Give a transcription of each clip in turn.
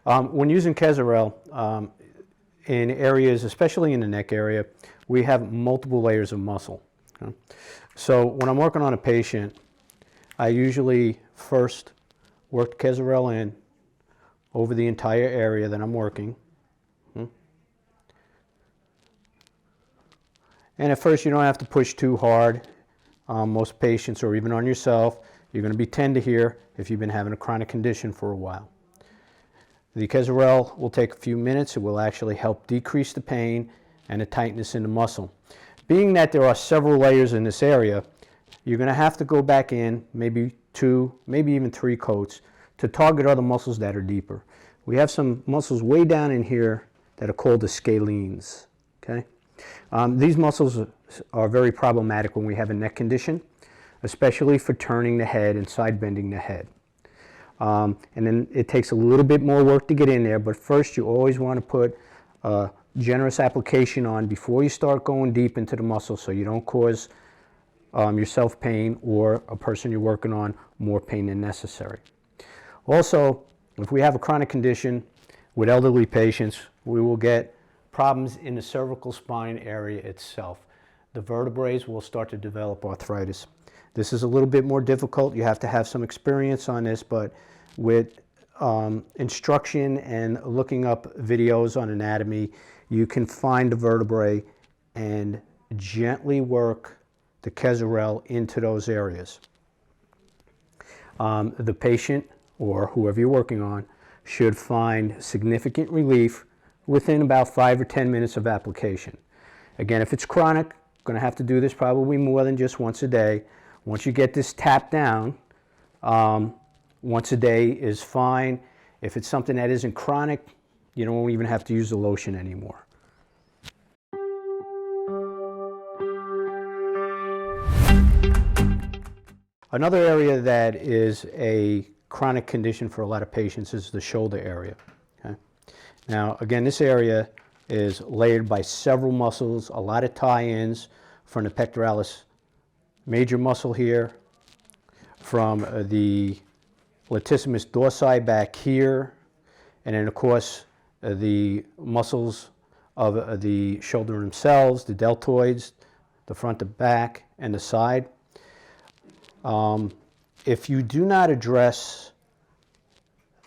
When using Chazael, in areas, especially in the neck area, we have multiple layers of muscle. Okay? So when I'm working on a patient, I usually first work Chazael in over the entire area that I'm working. And at first you don't have to push too hard. Most patients, or even on yourself, you're going to be tender here if you've been having a chronic condition for a while. The Chazael will take a few minutes. It will actually help decrease the pain and the tightness in the muscle. Being that there are several layers in this area, you're going to have to go back in maybe 2, maybe even 3 coats to target other muscles that are deeper. We have some muscles way down in here that are called the scalenes. Okay? These muscles are very problematic when we have a neck condition, especially for turning the head and side bending the head. And then it takes a little bit more work to get in there, but first you always want to put a generous application on before you start going deep into the muscle, so you don't cause yourself pain or a person you're working on more pain than necessary. Also, if we have a chronic condition with elderly patients, we will get problems in the cervical spine area itself. The vertebrae will start to develop arthritis. This is a little bit more difficult. You have to have some experience on this, but with instruction and looking up videos on anatomy, you can find the vertebrae and gently work the Chazael into those areas. The patient, or whoever you're working on, should find significant relief within about 5 or 10 minutes of application. Again, if it's chronic, going to have to do this probably more than just once a day. Once you get this tapped down, once a day is fine. If it's something that isn't chronic, you don't even have to use the lotion anymore. Another area that is a chronic condition for a lot of patients is the shoulder area. Okay? Now, again, this area is layered by several muscles, a lot of tie-ins from the pectoralis major muscle here, from the latissimus dorsi back here, and then of course the muscles of the shoulder themselves, the deltoids, the front, the back, and the side. If you do not address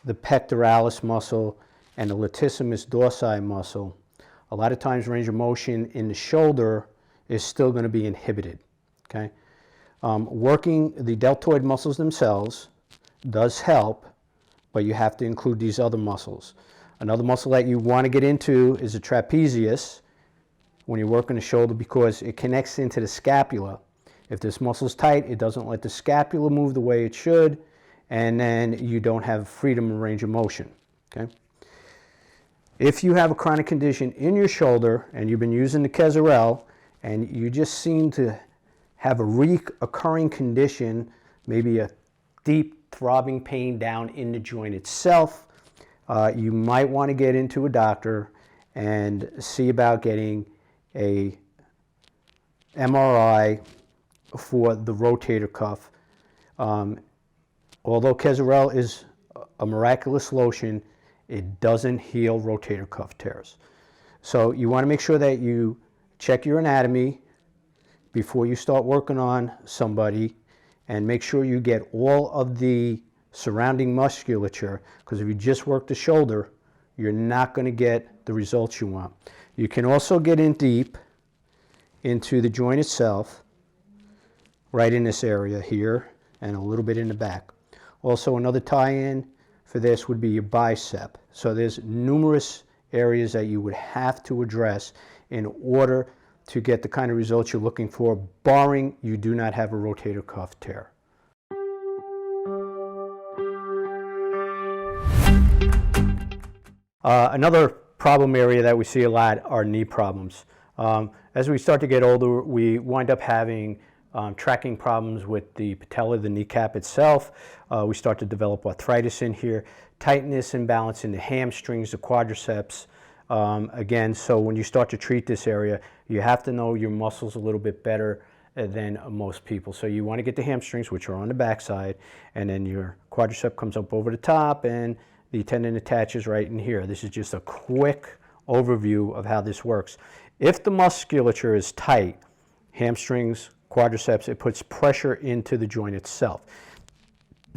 the pectoralis muscle and the latissimus dorsi muscle, a lot of times range of motion in the shoulder is still going to be inhibited. Okay? Working the deltoid muscles themselves does help, but you have to include these other muscles. Another muscle that you want to get into is the trapezius when you're working the shoulder, because it connects into the scapula. If this muscle's tight, it doesn't let the scapula move the way it should, and then you don't have freedom and range of motion. Okay? If you have a chronic condition in your shoulder and you've been using the Chazael and you just seem to have a recurring condition, maybe a deep throbbing pain down in the joint itself, you might want to get into a doctor and see about getting a MRI for the rotator cuff. Although Chazael is a miraculous lotion, it doesn't heal rotator cuff tears. So you want to make sure that you check your anatomy before you start working on somebody, and make sure you get all of the surrounding musculature, because if you just work the shoulder, you're not going to get the results you want. You can also get in deep into the joint itself, right in this area here, and a little bit in the back. Also, another tie-in for this would be your bicep. So there's numerous areas that you would have to address in order to get the kind of results you're looking for, barring you do not have a rotator cuff tear. Another problem area that we see a lot are knee problems. As we start to get older, we wind up having tracking problems with the patella, the kneecap itself. We start to develop arthritis in here, tightness and balance in the hamstrings, the quadriceps. Again, so when you start to treat this area, you have to know your muscles a little bit better than most people. So you want to get the hamstrings, which are on the back side, and then your quadricep comes up over the top, and the tendon attaches right in here. This is just a quick overview of how this works. If the musculature is tight, hamstrings, quadriceps, it puts pressure into the joint itself.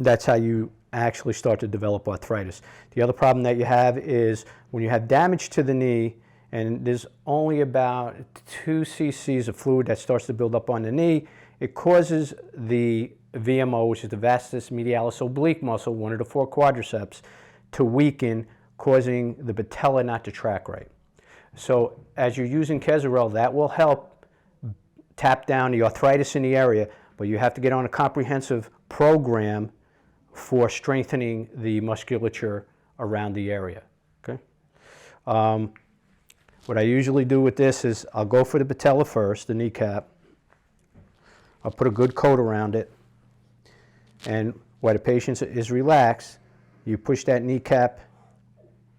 That's how you actually start to develop arthritis. The other problem that you have is when you have damage to the knee, and there's only about 2 cc's of fluid that starts to build up on the knee, it causes the VMO, which is the vastus medialis oblique muscle, one of the 4 quadriceps, to weaken, causing the patella not to track right. So as you're using Khaz-aw-el, that will help tap down the arthritis in the area, but you have to get on a comprehensive program for strengthening the musculature around the area. Okay. What I usually do with this is I'll go for the patella first, the kneecap. I'll put a good coat around it, and while the patient is relaxed, you push that kneecap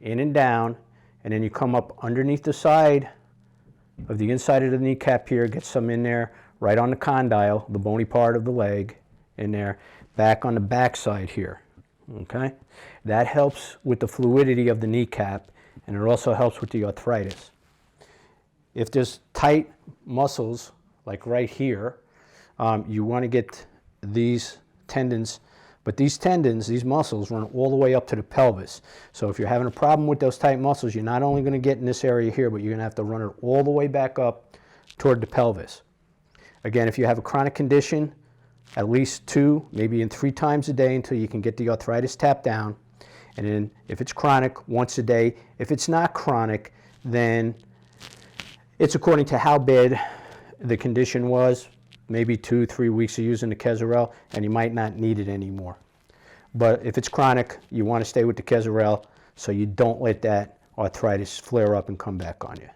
in and down, and then you come up underneath the side of the inside of the kneecap here, get some in there, right on the condyle, the bony part of the leg in there, back on the back side here, okay? That helps with the fluidity of the kneecap, and it also helps with the arthritis. If there's tight muscles, like right here, you want to get these tendons, but these tendons, these muscles, run all the way up to the pelvis. So if you're having a problem with those tight muscles, you're not only going to get in this area here, but you're going to have to run it all the way back up toward the pelvis. Again, if you have a chronic condition, at least 2, maybe even 3 times a day until you can get the arthritis tapped down. And then if it's chronic, once a day. If it's not chronic, then it's according to how bad the condition was, maybe 2-3 weeks of using the Khaz-aw-el, and you might not need it anymore. But if it's chronic, you want to stay with the Khaz-aw-el so you don't let that arthritis flare up and come back on you.